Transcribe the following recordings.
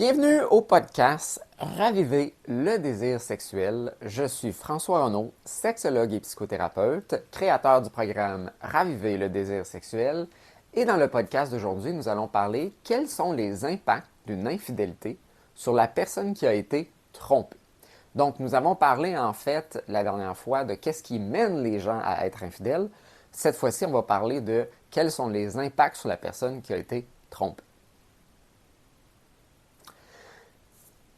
Bienvenue au podcast Raviver le désir sexuel. Je suis François Renaud, sexologue et psychothérapeute, créateur du programme Raviver le désir sexuel. Et dans le podcast d'aujourd'hui, nous allons parler quels sont les impacts d'une infidélité sur la personne qui a été trompée. Donc, nous avons parlé en fait la dernière fois de qu'est-ce qui mène les gens à être infidèles. Cette fois-ci, on va parler de quels sont les impacts sur la personne qui a été trompée.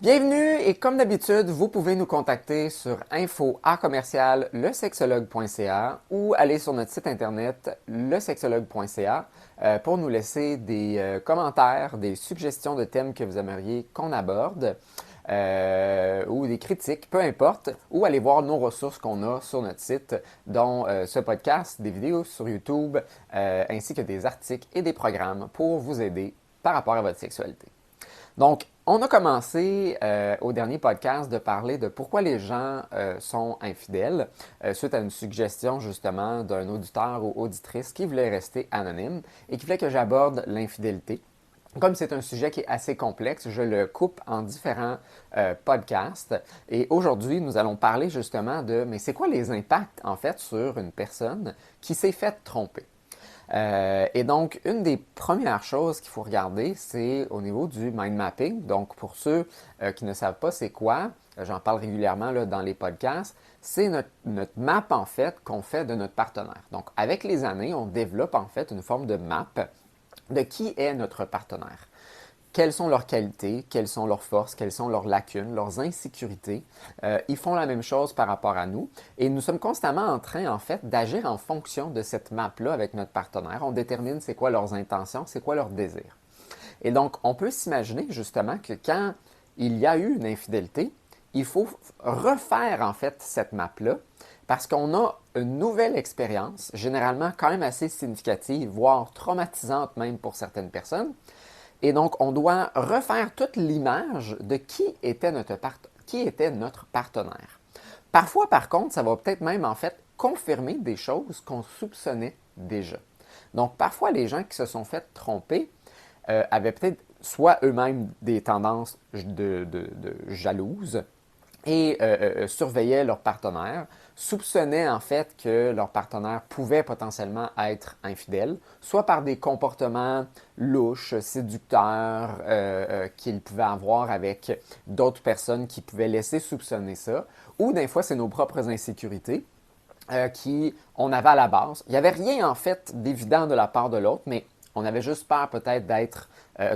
Bienvenue et comme d'habitude, vous pouvez nous contacter sur info@lesexologues.ca ou aller sur notre site internet lesexologues.ca pour nous laisser des commentaires, des suggestions de thèmes que vous aimeriez qu'on aborde ou des critiques, peu importe, ou aller voir nos ressources qu'on a sur notre site, dont ce podcast, des vidéos sur YouTube, ainsi que des articles et des programmes pour vous aider par rapport à votre sexualité. Donc, on a commencé au dernier podcast de parler de pourquoi les gens sont infidèles, suite à une suggestion justement d'un auditeur ou auditrice qui voulait rester anonyme et qui voulait que j'aborde l'infidélité. Comme c'est un sujet qui est assez complexe, je le coupe en différents podcasts. Et aujourd'hui, nous allons parler justement de, mais c'est quoi les impacts en fait sur une personne qui s'est fait tromper? Et donc, une des premières choses qu'il faut regarder, c'est au niveau du mind mapping. Donc, pour ceux qui ne savent pas c'est quoi, j'en parle régulièrement là, dans les podcasts, c'est notre map en fait qu'on fait de notre partenaire. Donc, avec les années, on développe en fait une forme de map de qui est notre partenaire. Quelles sont leurs qualités, quelles sont leurs forces, quelles sont leurs lacunes, leurs insécurités. Ils font la même chose par rapport à nous et nous sommes constamment en train, en fait, d'agir en fonction de cette map-là avec notre partenaire. On détermine c'est quoi leurs intentions, c'est quoi leurs désirs. Et donc, on peut s'imaginer justement que quand il y a eu une infidélité, il faut refaire en fait cette map-là parce qu'on a une nouvelle expérience, généralement quand même assez significative, voire traumatisante même pour certaines personnes. Et donc, on doit refaire toute l'image de qui était notre partenaire. Parfois, par contre, ça va peut-être même en fait confirmer des choses qu'on soupçonnait déjà. Donc, parfois, les gens qui se sont fait tromper avaient peut-être soit eux-mêmes des tendances de jalouses et surveillaient leur partenaire, soupçonnaient en fait que leur partenaire pouvait potentiellement être infidèle, soit par des comportements louches, séducteurs qu'ils pouvaient avoir avec d'autres personnes qui pouvaient laisser soupçonner ça, ou des fois c'est nos propres insécurités qui on avait à la base. Il n'y avait rien en fait d'évident de la part de l'autre, mais on avait juste peur peut-être d'être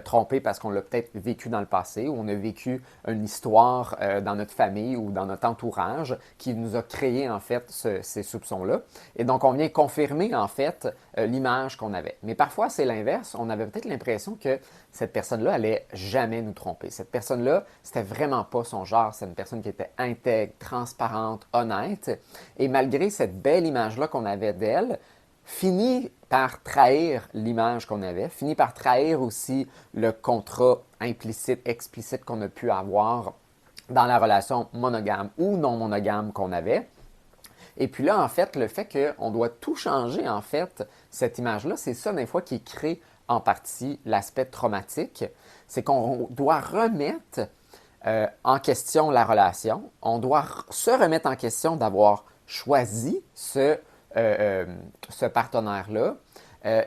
trompé parce qu'on l'a peut-être vécu dans le passé ou on a vécu une histoire dans notre famille ou dans notre entourage qui nous a créé en fait ces soupçons-là. Et donc on vient confirmer en fait l'image qu'on avait. Mais parfois c'est l'inverse. On avait peut-être l'impression que cette personne-là allait jamais nous tromper. Cette personne-là, c'était vraiment pas son genre. C'est une personne qui était intègre, transparente, honnête. Et malgré cette belle image-là qu'on avait d'elle, finit par trahir l'image qu'on avait, finit par trahir aussi le contrat implicite, explicite qu'on a pu avoir dans la relation monogame ou non monogame qu'on avait. Et puis là, en fait, le fait qu'on doit tout changer, en fait, cette image-là, c'est ça, des fois, qui crée en partie l'aspect traumatique. C'est qu'on doit remettre en question la relation. On doit se remettre en question d'avoir choisi ce partenaire-là.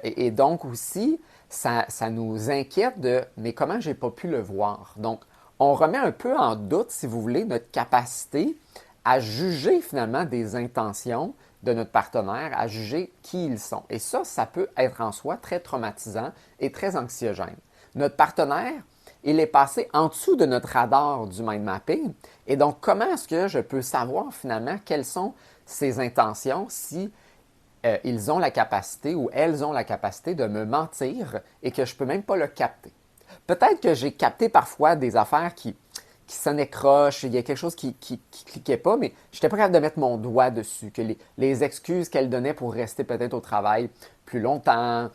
Et donc aussi, ça nous inquiète de mais comment j'ai pas pu le voir. Donc, on remet un peu en doute, si vous voulez, notre capacité à juger finalement des intentions de notre partenaire, à juger qui ils sont. Et ça peut être en soi très traumatisant et très anxiogène. Notre partenaire, il est passé en dessous de notre radar du mind mapping. Et donc, comment est-ce que je peux savoir finalement quelles sont ses intentions si ils ont la capacité ou elles ont la capacité de me mentir et que je ne peux même pas le capter? Peut-être que j'ai capté parfois des affaires qui sonnaient croche, il y a quelque chose qui cliquait pas, mais je n'étais pas capable de mettre mon doigt dessus, que les excuses qu'elle donnait pour rester peut-être au travail plus longtemps,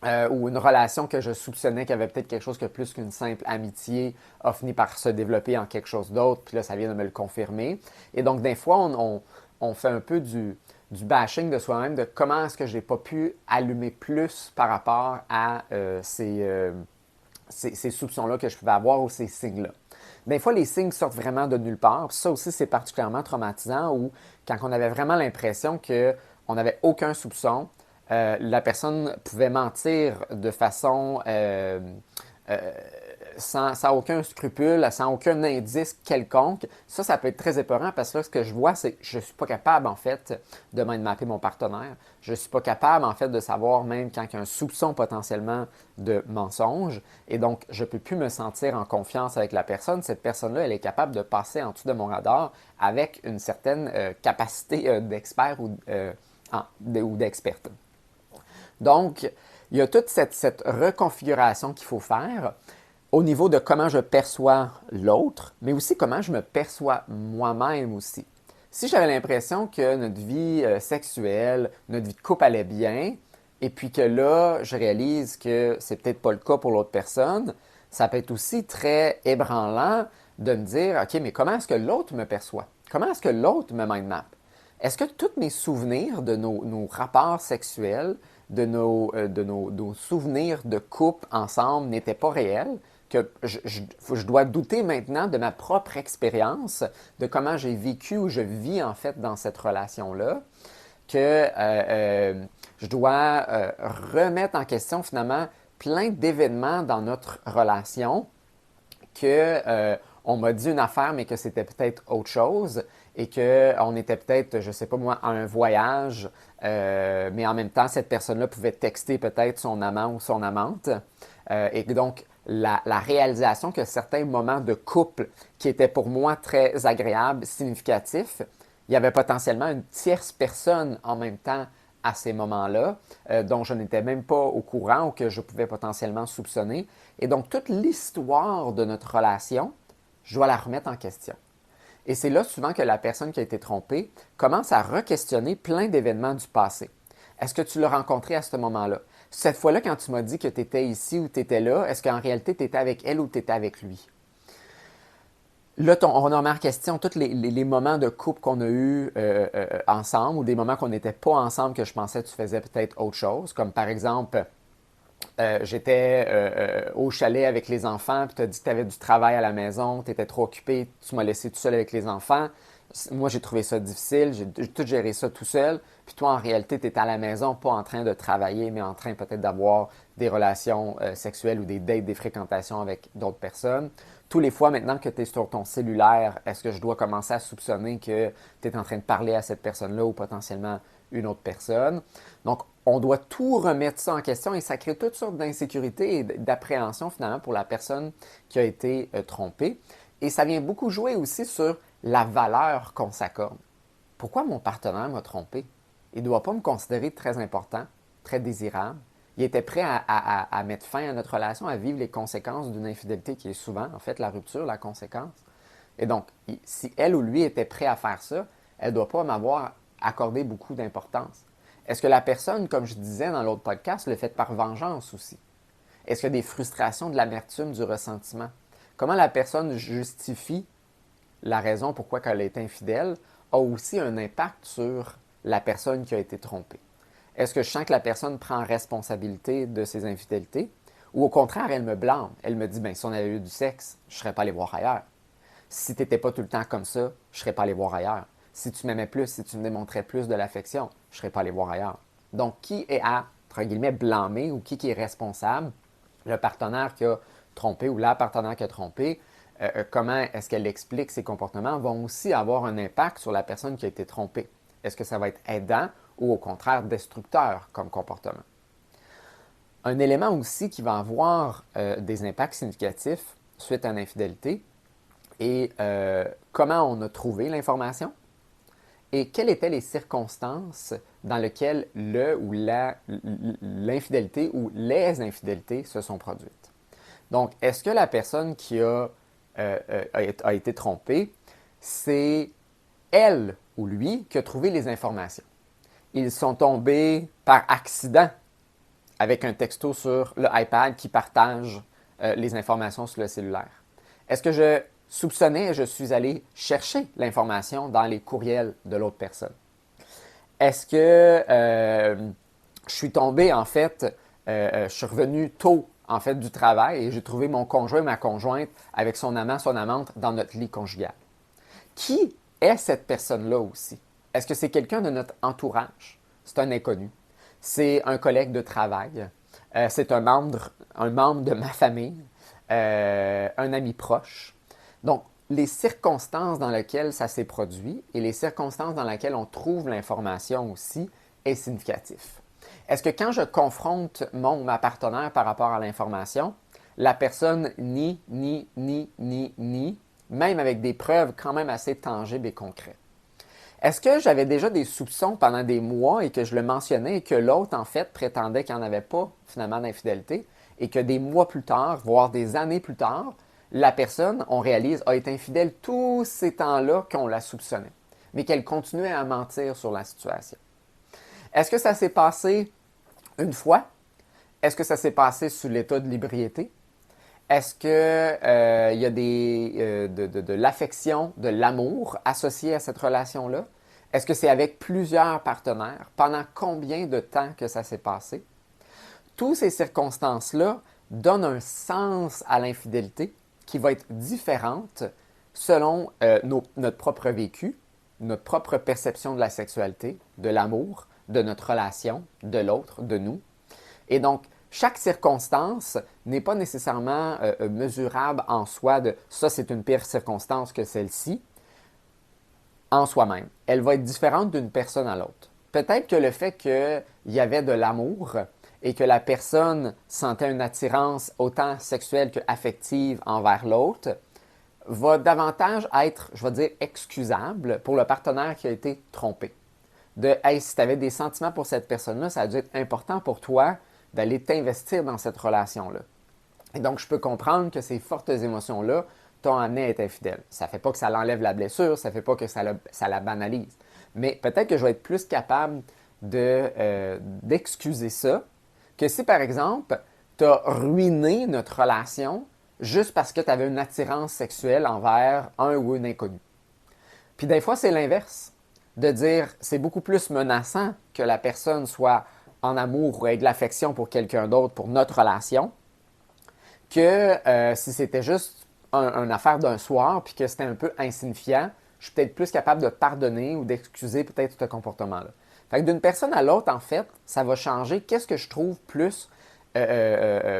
ou une relation que je soupçonnais qu'il y avait peut-être quelque chose que plus qu'une simple amitié a fini par se développer en quelque chose d'autre, puis là, ça vient de me le confirmer. Et donc, des fois, on fait un peu du bashing de soi-même, de comment est-ce que je n'ai pas pu allumer plus par rapport à ces soupçons-là que je pouvais avoir ou ces signes-là. Des fois, les signes sortent vraiment de nulle part. Puis ça aussi, c'est particulièrement traumatisant où quand on avait vraiment l'impression qu'on n'avait aucun soupçon, la personne pouvait mentir de façon euh, sans aucun scrupule, sans aucun indice quelconque. Ça peut être très épeurant parce que là, ce que je vois, c'est que je ne suis pas capable, en fait, de mind-mapper mon partenaire. Je ne suis pas capable, en fait, de savoir même quand il y a un soupçon potentiellement de mensonge. Et donc, je ne peux plus me sentir en confiance avec la personne. Cette personne-là, elle est capable de passer en dessous de mon radar avec une certaine capacité d'expert ou d'experte. Donc, il y a toute cette reconfiguration qu'il faut faire au niveau de comment je perçois l'autre, mais aussi comment je me perçois moi-même aussi. Si j'avais l'impression que notre vie sexuelle, notre vie de couple allait bien, et puis que là, je réalise que c'est peut-être pas le cas pour l'autre personne, ça peut être aussi très ébranlant de me dire, OK, mais comment est-ce que l'autre me perçoit? Comment est-ce que l'autre me mind map? Est-ce que tous mes souvenirs de nos rapports sexuels, de nos souvenirs de couple ensemble n'étaient pas réels? Que je dois douter maintenant de ma propre expérience, de comment j'ai vécu ou je vis en fait dans cette relation-là, que je dois remettre en question finalement plein d'événements dans notre relation que on m'a dit une affaire, mais que c'était peut-être autre chose et qu'on était peut-être, je ne sais pas moi, à un voyage, mais en même temps, cette personne-là pouvait texter peut-être son amant ou son amante. Et donc, la réalisation que certains moments de couple qui étaient pour moi très agréables, significatifs, il y avait potentiellement une tierce personne en même temps à ces moments-là, dont je n'étais même pas au courant ou que je pouvais potentiellement soupçonner. Et donc, toute l'histoire de notre relation, je dois la remettre en question. Et c'est là souvent que la personne qui a été trompée commence à re-questionner plein d'événements du passé. Est-ce que tu l'as rencontré à ce moment-là? Cette fois-là, quand tu m'as dit que tu étais ici ou tu étais là, est-ce qu'en réalité, tu étais avec elle ou tu étais avec lui? Là, on remet en question tous les moments de couple qu'on a eus ensemble ou des moments qu'on n'était pas ensemble que je pensais que tu faisais peut-être autre chose. Comme par exemple, j'étais au chalet avec les enfants, puis tu as dit que tu avais du travail à la maison, tu étais trop occupé, tu m'as laissé tout seul avec les enfants. Moi, j'ai trouvé ça difficile, j'ai tout géré ça tout seul. Puis toi, en réalité, tu étais à la maison, pas en train de travailler, mais en train peut-être d'avoir des relations sexuelles ou des dates, des fréquentations avec d'autres personnes. Tous les fois maintenant que tu es sur ton cellulaire, est-ce que je dois commencer à soupçonner que tu es en train de parler à cette personne-là ou potentiellement une autre personne? Donc, on doit tout remettre ça en question et ça crée toutes sortes d'insécurité et d'appréhension finalement pour la personne qui a été trompée. Et ça vient beaucoup jouer aussi sur la valeur qu'on s'accorde. Pourquoi mon partenaire m'a trompé? Il ne doit pas me considérer très important, très désirable. Il était prêt à mettre fin à notre relation, à vivre les conséquences d'une infidélité qui est souvent, en fait, la rupture, la conséquence. Et donc, si elle ou lui était prêt à faire ça, elle ne doit pas m'avoir accordé beaucoup d'importance. Est-ce que la personne, comme je disais dans l'autre podcast, le fait par vengeance aussi? Est-ce qu'il y a des frustrations, de l'amertume, du ressentiment? Comment la personne justifie la raison pourquoi elle est infidèle a aussi un impact sur la personne qui a été trompée. Est-ce que je sens que la personne prend responsabilité de ses infidélités ou au contraire, elle me blâme. Elle me dit, ben si on avait eu du sexe, je ne serais pas allé voir ailleurs. Si tu n'étais pas tout le temps comme ça, je ne serais pas allé voir ailleurs. Si tu m'aimais plus, si tu me démontrais plus de l'affection, je ne serais pas allé voir ailleurs. Donc, qui est à, entre guillemets, blâmer ou qui est responsable? Le partenaire qui a trompé ou la partenaire qui a trompé, comment est-ce qu'elle explique ses comportements vont aussi avoir un impact sur la personne qui a été trompée. Est-ce que ça va être aidant ou au contraire destructeur comme comportement? Un élément aussi qui va avoir des impacts significatifs suite à une infidélité est comment on a trouvé l'information et quelles étaient les circonstances dans lesquelles le ou l'infidélité ou les infidélités se sont produites. Donc, est-ce que la personne qui a été trompée, c'est elle ou lui qui a trouvé les informations? Ils sont tombés par accident avec un texto sur le iPad qui partage les informations sur le cellulaire. Est-ce que je soupçonnais et je suis allé chercher l'information dans les courriels de l'autre personne? Est-ce que je suis tombé, en fait, je suis revenu tôt en fait, du travail et j'ai trouvé mon conjoint, ma conjointe, avec son amant, son amante, dans notre lit conjugal. Qui est cette personne-là aussi? Est-ce que c'est quelqu'un de notre entourage? C'est un inconnu. C'est un collègue de travail. C'est un membre de ma famille. Un ami proche. Donc, les circonstances dans lesquelles ça s'est produit et les circonstances dans lesquelles on trouve l'information aussi est significatif. Est-ce que quand je confronte mon ou ma partenaire par rapport à l'information, la personne nie, même avec des preuves quand même assez tangibles et concrètes? Est-ce que j'avais déjà des soupçons pendant des mois et que je le mentionnais et que l'autre, en fait, prétendait qu'il n'y en avait pas finalement d'infidélité et que des mois plus tard, voire des années plus tard, la personne, on réalise, a été infidèle tous ces temps-là qu'on la soupçonnait, mais qu'elle continuait à mentir sur la situation? Est-ce que ça s'est passé une fois? Est-ce que ça s'est passé sous l'état de l'ébriété? Est-ce qu'il y a de l'affection, de l'amour associé à cette relation-là? Est-ce que c'est avec plusieurs partenaires? Pendant combien de temps que ça s'est passé? Toutes ces circonstances-là donnent un sens à l'infidélité qui va être différente selon notre propre vécu, notre propre perception de la sexualité, de l'amour, de notre relation, de l'autre, de nous. Et donc, chaque circonstance n'est pas nécessairement mesurable en soi de ça, c'est une pire circonstance que celle-ci en soi-même. Elle va être différente d'une personne à l'autre. Peut-être que le fait qu'il y avait de l'amour et que la personne sentait une attirance autant sexuelle qu'affective envers l'autre va davantage être, je vais dire, excusable pour le partenaire qui a été trompé. De hey, si tu avais des sentiments pour cette personne-là, ça a dû être important pour toi d'aller t'investir dans cette relation-là. Et donc, je peux comprendre que ces fortes émotions-là t'ont amené à être infidèle. Ça ne fait pas que ça l'enlève la blessure, ça ne fait pas que ça la banalise. Mais peut-être que je vais être plus capable d'excuser ça que si, par exemple, tu as ruiné notre relation juste parce que tu avais une attirance sexuelle envers un ou une inconnue. Puis des fois, c'est l'inverse. De dire, c'est beaucoup plus menaçant que la personne soit en amour ou avec de l'affection pour quelqu'un d'autre, pour notre relation, que si c'était juste une affaire d'un soir puis que c'était un peu insignifiant, je suis peut-être plus capable de pardonner ou d'excuser peut-être ce comportement-là. Fait que d'une personne à l'autre, en fait, ça va changer. Qu'est-ce que je trouve plus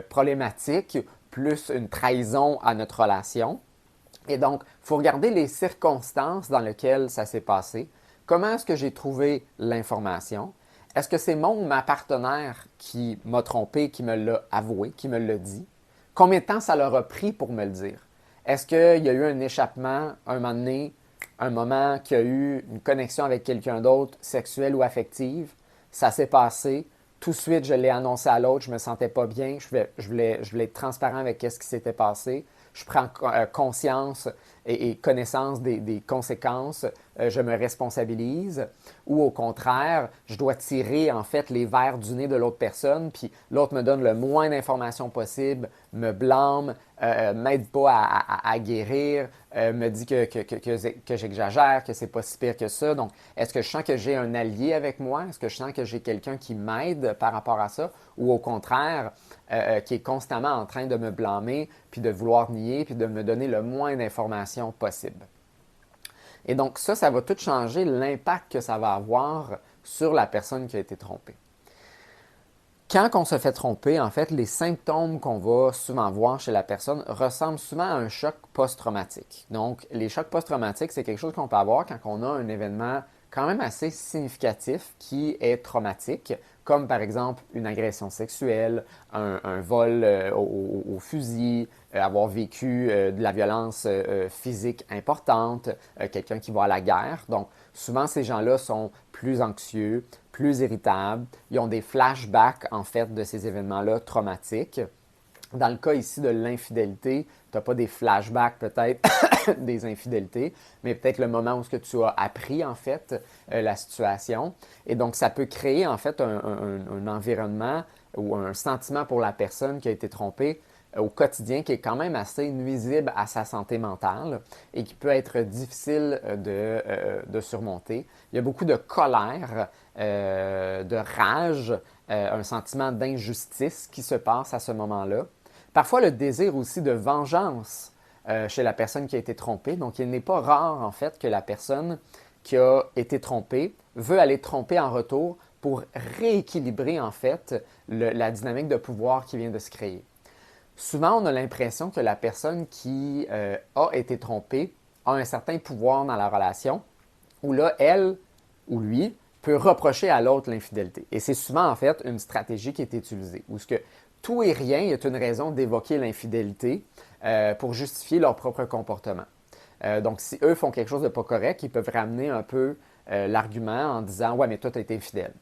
problématique, plus une trahison à notre relation? Et donc, il faut regarder les circonstances dans lesquelles ça s'est passé. Comment est-ce que j'ai trouvé l'information? Est-ce que c'est mon ou ma partenaire qui m'a trompé, qui me l'a avoué, qui me l'a dit? Combien de temps ça leur a pris pour me le dire? Est-ce qu'il y a eu un échappement, un moment donné, un moment qu'il y a eu une connexion avec quelqu'un d'autre, sexuelle ou affective? Ça s'est passé. Tout de suite, je l'ai annoncé à l'autre, je ne me sentais pas bien. Je voulais être transparent avec ce qui s'était passé. Je prends conscience et connaissance des conséquences, je me responsabilise, ou au contraire, je dois tirer en fait les verres du nez de l'autre personne, puis l'autre me donne le moins d'informations possible, me blâme, m'aide pas à guérir, me dit que j'exagère, que c'est pas si pire que ça. Donc, est-ce que je sens que j'ai un allié avec moi? Est-ce que je sens que j'ai quelqu'un qui m'aide par rapport à ça? Ou au contraire, qui est constamment en train de me blâmer, puis de vouloir nier, puis de me donner le moins d'informations possible. Et donc ça va tout changer l'impact que ça va avoir sur la personne qui a été trompée. Quand on se fait tromper, en fait, les symptômes qu'on va souvent voir chez la personne ressemblent souvent à un choc post-traumatique. Donc, les chocs post-traumatiques, c'est quelque chose qu'on peut avoir quand on a un événement quand même assez significatif qui est traumatique, comme par exemple une agression sexuelle, un vol au fusil, avoir vécu de la violence physique importante, quelqu'un qui va à la guerre. Donc, souvent, ces gens-là sont plus anxieux, plus irritables. Ils ont des flashbacks, en fait, de ces événements-là traumatiques. Dans le cas ici de l'infidélité, tu n'as pas des flashbacks peut-être des infidélités, mais peut-être le moment où ce que tu as appris en fait la situation. Et donc, ça peut créer en fait un environnement ou un sentiment pour la personne qui a été trompée au quotidien qui est quand même assez nuisible à sa santé mentale et qui peut être difficile de surmonter. Il y a beaucoup de colère, de rage, un sentiment d'injustice qui se passe à ce moment-là. Parfois, le désir aussi de vengeance chez la personne qui a été trompée. Donc, il n'est pas rare, en fait, que la personne qui a été trompée veut aller tromper en retour pour rééquilibrer, en fait, la dynamique de pouvoir qui vient de se créer. Souvent, on a l'impression que la personne qui a été trompée a un certain pouvoir dans la relation, où là, elle ou lui peut reprocher à l'autre l'infidélité. Et c'est souvent, en fait, une stratégie qui est utilisée, où ce que tout et rien est une raison d'évoquer l'infidélité pour justifier leur propre comportement. Donc, si eux font quelque chose de pas correct, ils peuvent ramener un peu l'argument en disant « Ouais, mais toi, tu as été infidèle ».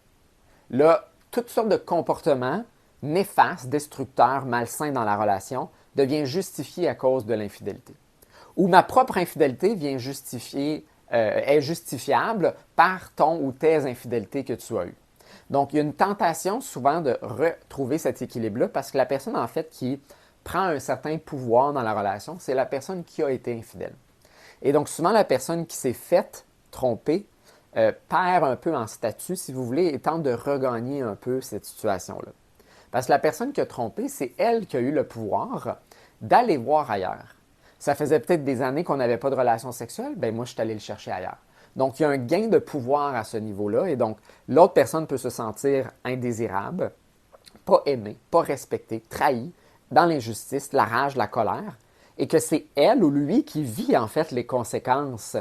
Là, toutes sortes de comportements néfastes, destructeurs, malsains dans la relation deviennent justifiés à cause de l'infidélité. Ou ma propre infidélité est justifiable par ton ou tes infidélités que tu as eues. Donc, il y a une tentation souvent de retrouver cet équilibre-là parce que la personne, en fait, qui prend un certain pouvoir dans la relation, c'est la personne qui a été infidèle. Et donc, souvent, la personne qui s'est faite tromper perd un peu en statut, si vous voulez, et tente de regagner un peu cette situation-là. Parce que la personne qui a trompé, c'est elle qui a eu le pouvoir d'aller voir ailleurs. Ça faisait peut-être des années qu'on n'avait pas de relation sexuelle, ben moi, je suis allé le chercher ailleurs. Donc, il y a un gain de pouvoir à ce niveau-là, et donc, l'autre personne peut se sentir indésirable, pas aimée, pas respectée, trahie, dans l'injustice, la rage, la colère, et que c'est elle ou lui qui vit en fait les conséquences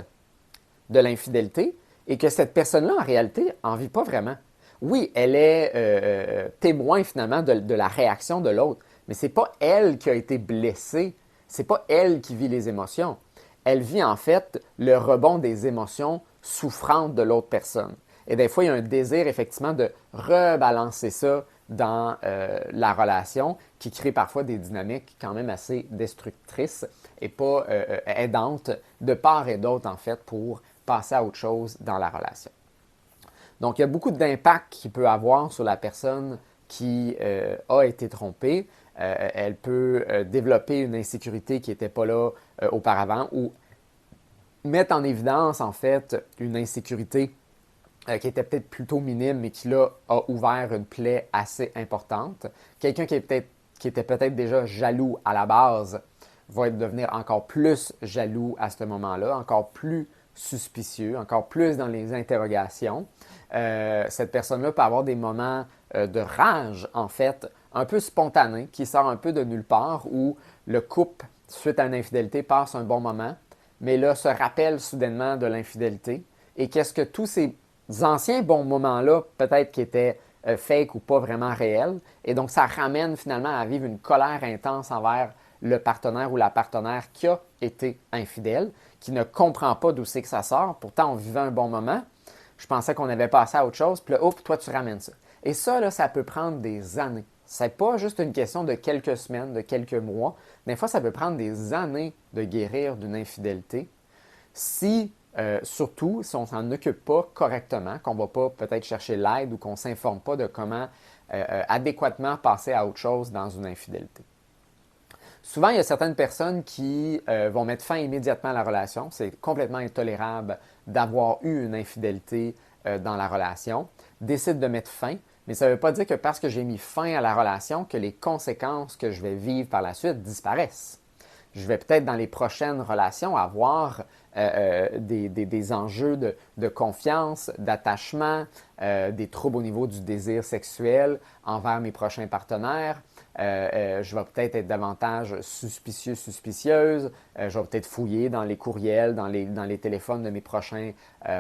de l'infidélité, et que cette personne-là, en réalité, n'en vit pas vraiment. Oui, elle est témoin finalement de la réaction de l'autre, mais ce n'est pas elle qui a été blessée, ce n'est pas elle qui vit les émotions. Elle vit en fait le rebond des émotions souffrantes de l'autre personne. Et des fois, il y a un désir effectivement de rebalancer ça dans la relation qui crée parfois des dynamiques quand même assez destructrices et pas aidantes de part et d'autre en fait pour passer à autre chose dans la relation. Donc, il y a beaucoup d'impact qu'il peut avoir sur la personne qui a été trompée. Elle peut développer une insécurité qui n'était pas là auparavant ou mettre en évidence, en fait, une insécurité qui était peut-être plutôt minime, mais qui, là, a ouvert une plaie assez importante. Quelqu'un qui était peut-être déjà jaloux à la base va devenir encore plus jaloux à ce moment-là, encore plus suspicieux, encore plus dans les interrogations. Cette personne-là peut avoir des moments de rage, en fait, un peu spontanés, qui sort un peu de nulle part, où le couple, suite à une infidélité, passe un bon moment, mais là, se rappelle soudainement de l'infidélité. Et qu'est-ce que tous ces anciens bons moments-là, peut-être qui étaient fake ou pas vraiment réels, et donc ça ramène finalement à vivre une colère intense envers le partenaire ou la partenaire qui a été infidèle, qui ne comprend pas d'où c'est que ça sort. Pourtant, on vivait un bon moment. Je pensais qu'on avait passé à autre chose. Puis là, hop, toi, tu ramènes ça. Et ça, là, ça peut prendre des années. C'est pas juste une question de quelques semaines, de quelques mois. Des fois, ça peut prendre des années de guérir d'une infidélité. Surtout, si on ne s'en occupe pas correctement, qu'on ne va pas peut-être chercher l'aide ou qu'on ne s'informe pas de comment adéquatement passer à autre chose dans une infidélité. Souvent, il y a certaines personnes qui vont mettre fin immédiatement à la relation. C'est complètement intolérable d'avoir eu une infidélité dans la relation. Décident de mettre fin, mais ça ne veut pas dire que parce que j'ai mis fin à la relation, que les conséquences que je vais vivre par la suite disparaissent. Je vais peut-être dans les prochaines relations avoir des enjeux de confiance, d'attachement, des troubles au niveau du désir sexuel envers mes prochains partenaires. Je vais peut-être être davantage suspicieux, suspicieuse. Je vais peut-être fouiller dans les courriels, dans les téléphones de mes prochains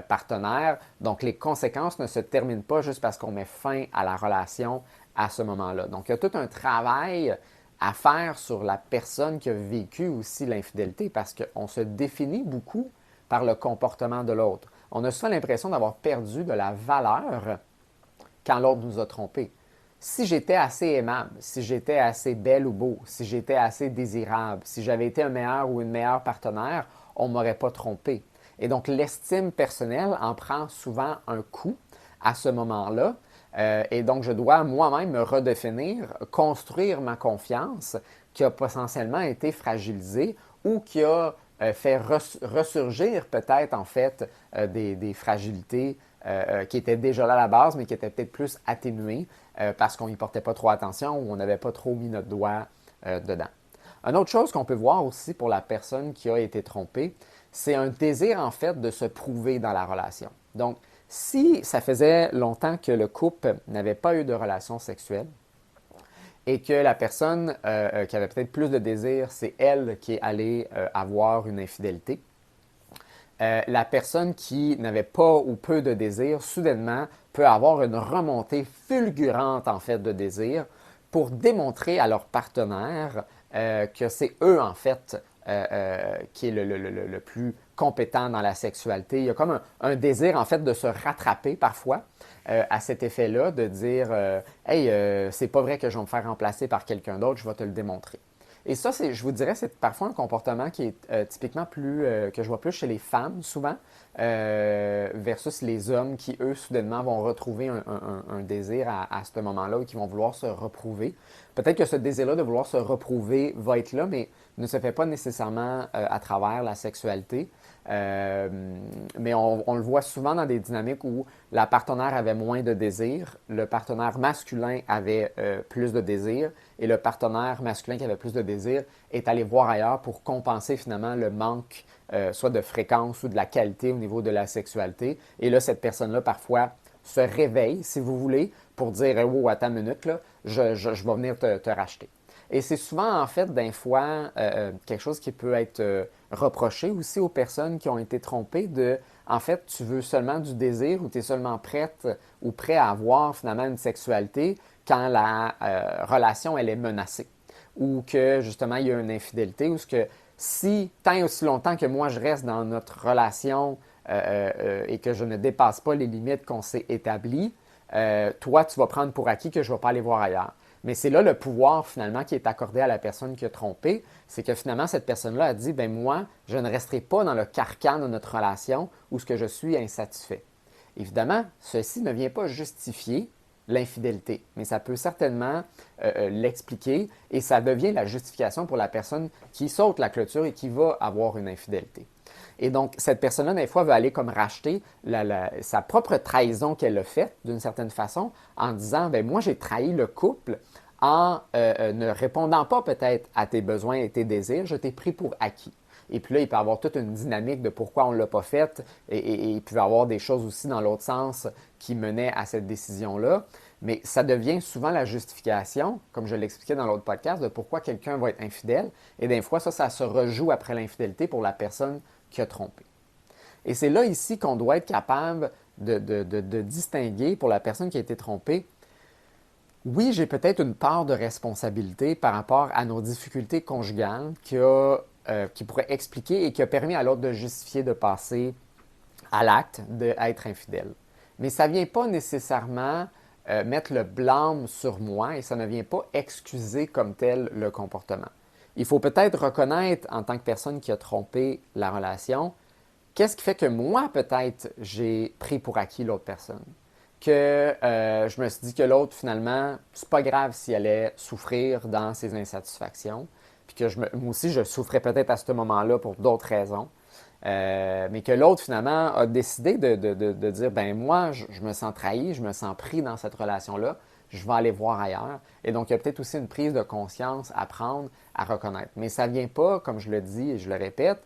partenaires. Donc, les conséquences ne se terminent pas juste parce qu'on met fin à la relation à ce moment-là. Donc, il y a tout un travail à faire sur la personne qui a vécu aussi l'infidélité parce qu'on se définit beaucoup par le comportement de l'autre. On a souvent l'impression d'avoir perdu de la valeur quand l'autre nous a trompés. Si j'étais assez aimable, si j'étais assez belle ou beau, si j'étais assez désirable, si j'avais été un meilleur ou une meilleure partenaire, on ne m'aurait pas trompé. Et donc, l'estime personnelle en prend souvent un coup à ce moment-là. Et donc, je dois moi-même me redéfinir, construire ma confiance qui a potentiellement été fragilisée ou qui a fait ressurgir peut-être en fait des fragilités qui étaient déjà là à la base, mais qui étaient peut-être plus atténuées parce qu'on n'y portait pas trop attention ou on n'avait pas trop mis notre doigt dedans. Une autre chose qu'on peut voir aussi pour la personne qui a été trompée, c'est un désir en fait de se prouver dans la relation. Donc, si ça faisait longtemps que le couple n'avait pas eu de relation sexuelle et que la personne qui avait peut-être plus de désir, c'est elle qui est allée avoir une infidélité, la personne qui n'avait pas ou peu de désir, soudainement, peut avoir une remontée fulgurante en fait de désir pour démontrer à leur partenaire que c'est eux en fait qui est le plus compétent dans la sexualité. Il y a comme un désir en fait de se rattraper parfois à cet effet-là, de dire hey, c'est pas vrai que je vais me faire remplacer par quelqu'un d'autre, je vais te le démontrer. Et ça, je vous dirais, c'est parfois un comportement qui est typiquement que je vois plus chez les femmes souvent, versus les hommes qui, eux, soudainement vont retrouver un désir à ce moment-là ou qui vont vouloir se reprouver. Peut-être que ce désir-là de vouloir se reprouver va être là, mais ne se fait pas nécessairement à travers la sexualité. Mais on le voit souvent dans des dynamiques où la partenaire avait moins de désir, le partenaire masculin avait plus de désir, et le partenaire masculin qui avait plus de désir est allé voir ailleurs pour compenser finalement le manque soit de fréquence ou de la qualité au niveau de la sexualité. Et là, cette personne-là, parfois, se réveille, si vous voulez, pour dire « Oh, attends une minute, là, je vais venir te racheter ». Et c'est souvent, en fait, d'un fois, quelque chose qui peut être reproché aussi aux personnes qui ont été trompées de, en fait, tu veux seulement du désir ou tu es seulement prête ou prêt à avoir finalement une sexualité quand la relation, elle est menacée. Ou que, justement, il y a une infidélité ou ce que si, tant et aussi longtemps que moi, je reste dans notre relation et que je ne dépasse pas les limites qu'on s'est établies, toi, tu vas prendre pour acquis que je ne vais pas aller voir ailleurs. Mais c'est là le pouvoir finalement qui est accordé à la personne qui a trompé, c'est que finalement cette personne-là a dit, ben moi, je ne resterai pas dans le carcan de notre relation où ce que je suis insatisfait. Évidemment, ceci ne vient pas justifier l'infidélité, mais ça peut certainement l'expliquer et ça devient la justification pour la personne qui saute la clôture et qui va avoir une infidélité. Et donc, cette personne-là, des fois, veut aller comme racheter sa propre trahison qu'elle a faite, d'une certaine façon, en disant, ben moi, j'ai trahi le couple en ne répondant pas peut-être à tes besoins et tes désirs, je t'ai pris pour acquis. Et puis là, il peut y avoir toute une dynamique de pourquoi on ne l'a pas faite et il peut y avoir des choses aussi dans l'autre sens qui menaient à cette décision-là. Mais ça devient souvent la justification, comme je l'expliquais dans l'autre podcast, de pourquoi quelqu'un va être infidèle. Et des fois, ça se rejoue après l'infidélité pour la personne qui a trompé. Et c'est là ici qu'on doit être capable de distinguer pour la personne qui a été trompée. Oui, j'ai peut-être une part de responsabilité par rapport à nos difficultés conjugales qui pourrait expliquer et qui a permis à l'autre de justifier de passer à l'acte d'être infidèle. Mais ça ne vient pas nécessairement mettre le blâme sur moi et ça ne vient pas excuser comme tel le comportement. Il faut peut-être reconnaître en tant que personne qui a trompé la relation, qu'est-ce qui fait que moi, peut-être, j'ai pris pour acquis l'autre personne? Que je me suis dit que l'autre, finalement, c'est pas grave si elle allait souffrir dans ses insatisfactions, puis que moi aussi, je souffrais peut-être à ce moment-là pour d'autres raisons, mais que l'autre, finalement, a décidé de dire, ben moi, je me sens trahi, je me sens pris dans cette relation-là, je vais aller voir ailleurs. Et donc, il y a peut-être aussi une prise de conscience à prendre, à reconnaître. Mais ça ne vient pas, comme je le dis et je le répète,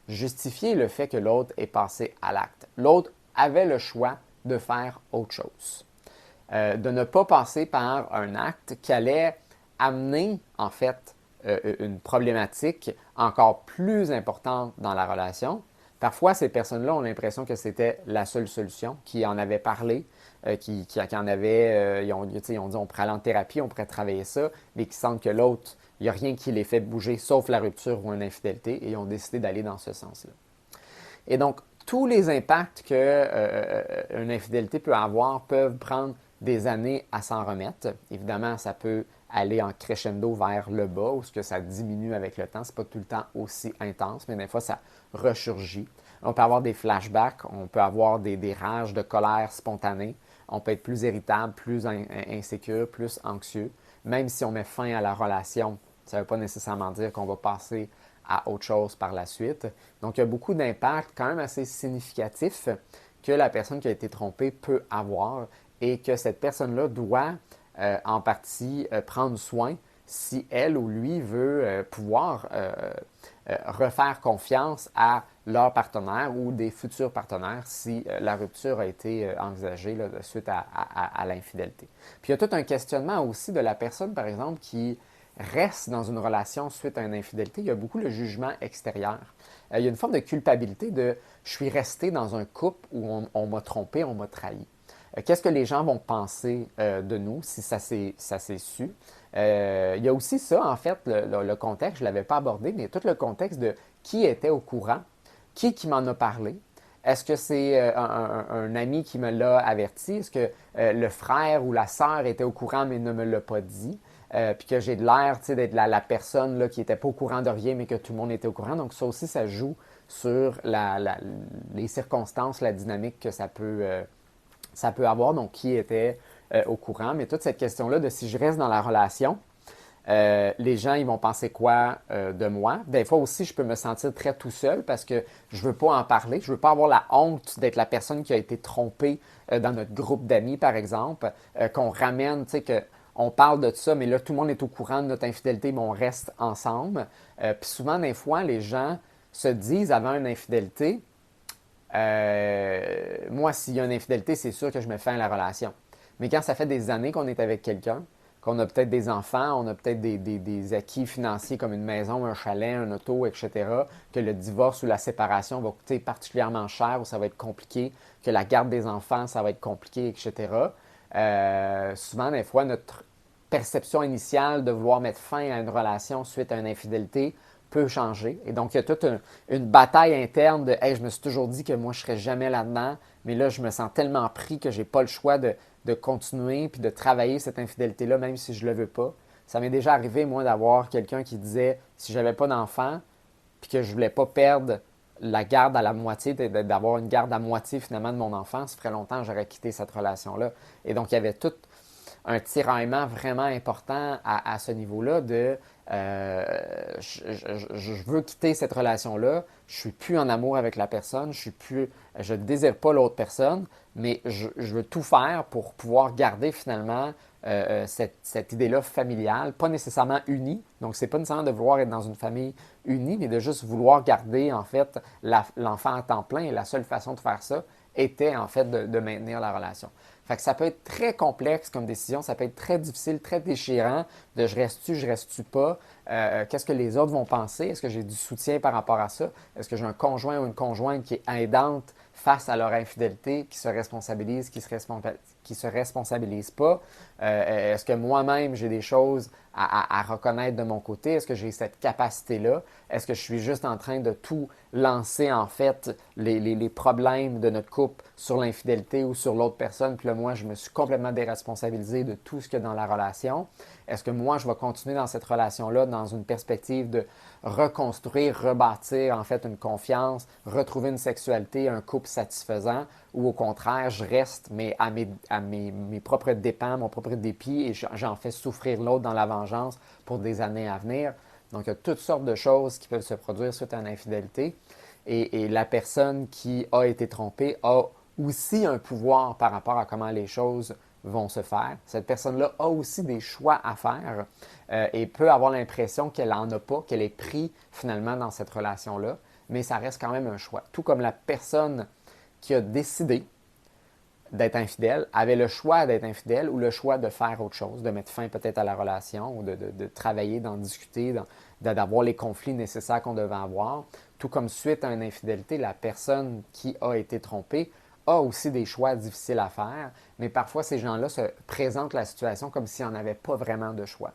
justifier le fait que l'autre est passé à l'acte. L'autre avait le choix de faire autre chose. De ne pas passer par un acte qui allait amener, en fait, une problématique encore plus importante dans la relation. Parfois, ces personnes-là ont l'impression que c'était la seule solution, qui en avait parlé, qui en avait, ils ont dit on pourrait aller en thérapie, on pourrait travailler ça, mais qui sentent que l'autre, il n'y a rien qui les fait bouger sauf la rupture ou une infidélité, et ils ont décidé d'aller dans ce sens-là. Et donc, tous les impacts qu'une infidélité peut avoir peuvent prendre des années à s'en remettre. Évidemment, ça peut aller en crescendo vers le bas ou ce que ça diminue avec le temps. Ce n'est pas tout le temps aussi intense, mais des fois, ça ressurgit. On peut avoir des flashbacks, on peut avoir des rages de colère spontanées. On peut être plus irritable, plus insécure, plus anxieux. Même si on met fin à la relation, ça ne veut pas nécessairement dire qu'on va passer à autre chose par la suite. Donc, il y a beaucoup d'impacts quand même assez significatifs que la personne qui a été trompée peut avoir et que cette personne-là doit en partie prendre soin si elle ou lui veut pouvoir refaire confiance à leur partenaire ou des futurs partenaires si la rupture a été envisagée là, suite à l'infidélité. Puis il y a tout un questionnement aussi de la personne, par exemple, qui reste dans une relation suite à une infidélité. Il y a beaucoup le jugement extérieur. Il y a une forme de culpabilité de je suis resté dans un couple où on m'a trompé, on m'a trahi. Qu'est-ce que les gens vont penser de nous si ça s'est su? Il y a aussi ça, en fait, le contexte, je ne l'avais pas abordé, mais tout le contexte de qui était au courant, qui m'en a parlé. Est-ce que c'est un ami qui me l'a averti? Est-ce que le frère ou la sœur était au courant mais ne me l'a pas dit? Puis que j'ai de l'air d'être la personne là, qui n'était pas au courant de rien mais que tout le monde était au courant. Donc ça aussi, ça joue sur les circonstances, la dynamique que ça peut avoir. Donc qui était au courant. Mais toute cette question-là de si je reste dans la relation, les gens, ils vont penser quoi de moi? Des fois aussi, je peux me sentir très tout seul parce que je ne veux pas en parler. Je ne veux pas avoir la honte d'être la personne qui a été trompée dans notre groupe d'amis, par exemple, qu'on ramène, tu sais, qu'on parle de ça, mais là, tout le monde est au courant de notre infidélité, mais on reste ensemble. Puis souvent, des fois, les gens se disent avant une infidélité, moi, s'il y a une infidélité, c'est sûr que je mets fin à la relation. Mais quand ça fait des années qu'on est avec quelqu'un, qu'on a peut-être des enfants, on a peut-être des acquis financiers comme une maison, un chalet, un auto, etc., que le divorce ou la séparation va coûter particulièrement cher ou ça va être compliqué, que la garde des enfants, ça va être compliqué, etc. Souvent, des fois, notre perception initiale de vouloir mettre fin à une relation suite à une infidélité peut changer. Et donc, il y a toute une bataille interne de hey, je me suis toujours dit que moi, je ne serais jamais là-dedans, mais là, je me sens tellement pris que je n'ai pas le choix de continuer puis de travailler cette infidélité-là, même si je ne le veux pas. Ça m'est déjà arrivé, moi, d'avoir quelqu'un qui disait si je n'avais pas d'enfant puis que je ne voulais pas perdre la garde à la moitié, d'avoir une garde à moitié finalement de mon enfant, ça ferait longtemps que j'aurais quitté cette relation-là. Et donc, il y avait tout un tiraillement vraiment important à ce niveau-là de je veux quitter cette relation-là, je suis plus en amour avec la personne, je ne désire pas l'autre personne, mais je veux tout faire pour pouvoir garder finalement cette idée-là familiale, pas nécessairement unie. Donc, c'est pas nécessairement de vouloir être dans une famille unie, mais de juste vouloir garder en fait l'enfant à temps plein. Et la seule façon de faire ça était en fait de maintenir la relation. Fait que ça peut être très complexe comme décision, ça peut être très difficile, très déchirant de je reste-tu pas, qu'est-ce que les autres vont penser, est-ce que j'ai du soutien par rapport à ça, est-ce que j'ai un conjoint ou une conjointe qui est aidante face à leur infidélité, qui se responsabilise, qui se responsabilise pas, est-ce que moi-même j'ai des choses à reconnaître de mon côté, est-ce que j'ai cette capacité-là, est-ce que je suis juste en train de tout lancer en fait les problèmes de notre couple sur l'infidélité ou sur l'autre personne, puis là moi je me suis complètement déresponsabilisé de tout ce qu'il y a dans la relation. Est-ce que moi je vais continuer dans cette relation-là dans une perspective de reconstruire, rebâtir en fait une confiance, retrouver une sexualité, un couple satisfaisant, ou au contraire je reste mais à mes propres dépens, mon propre dépit et j'en fais souffrir l'autre dans la vengeance pour des années à venir. Donc, il y a toutes sortes de choses qui peuvent se produire suite à une infidélité. Et la personne qui a été trompée a aussi un pouvoir par rapport à comment les choses vont se faire. Cette personne-là a aussi des choix à faire et peut avoir l'impression qu'elle n'en a pas, qu'elle est prise finalement dans cette relation-là, mais ça reste quand même un choix. Tout comme la personne qui a décidé d'être infidèle avait le choix d'être infidèle ou le choix de faire autre chose, de mettre fin peut-être à la relation ou de travailler, d'en discuter, d'avoir les conflits nécessaires qu'on devait avoir. Tout comme suite à une infidélité, la personne qui a été trompée a aussi des choix difficiles à faire, mais parfois ces gens-là se présentent la situation comme s'ils n'en avaient pas vraiment de choix.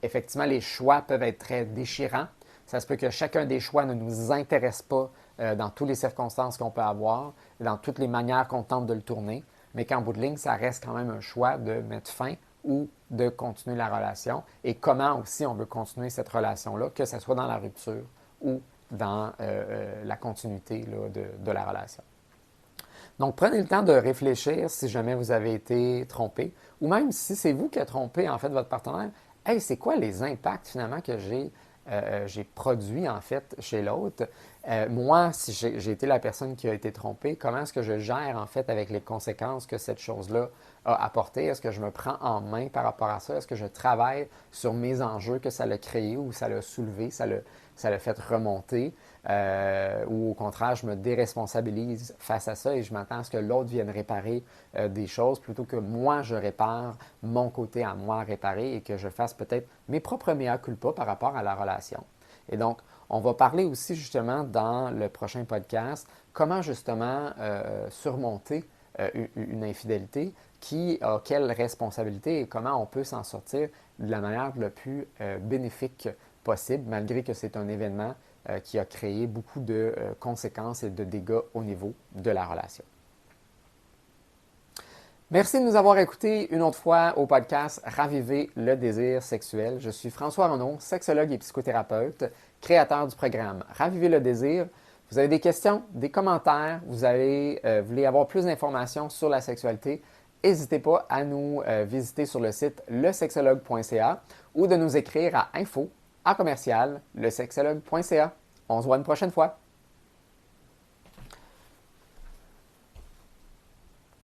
Effectivement, les choix peuvent être très déchirants. Ça se peut que chacun des choix ne nous intéresse pas dans toutes les circonstances qu'on peut avoir, dans toutes les manières qu'on tente de le tourner, mais qu'en bout de ligne, ça reste quand même un choix de mettre fin ou de continuer la relation et comment aussi on veut continuer cette relation-là, que ce soit dans la rupture ou dans la continuité là, de la relation. Donc, prenez le temps de réfléchir si jamais vous avez été trompé ou même si c'est vous qui avez trompé en fait votre partenaire. Hey, c'est quoi les impacts finalement que j'ai produits en fait chez l'autre? Moi, si j'ai été la personne qui a été trompée, comment est-ce que je gère en fait avec les conséquences que cette chose-là a apporté? Est-ce que je me prends en main par rapport à ça? Est-ce que je travaille sur mes enjeux que ça l'a créé ou ça l'a soulevé, ça l'a fait remonter? Ou au contraire, je me déresponsabilise face à ça et je m'attends à ce que l'autre vienne réparer des choses plutôt que moi, je répare mon côté à moi à réparer et que je fasse peut-être mes propres mea culpa par rapport à la relation. Et donc, on va parler aussi justement dans le prochain podcast comment justement surmonter une infidélité, qui a quelle responsabilité et comment on peut s'en sortir de la manière la plus bénéfique possible, malgré que c'est un événement qui a créé beaucoup de conséquences et de dégâts au niveau de la relation. Merci de nous avoir écoutés une autre fois au podcast Raviver le désir sexuel. Je suis François Renaud, sexologue et psychothérapeute, créateur du programme Raviver le désir. Vous avez des questions, des commentaires, vous voulez avoir plus d'informations sur la sexualité, n'hésitez pas à nous visiter sur le site lesexologue.ca ou de nous écrire à info@lesexologue.ca. On se voit une prochaine fois.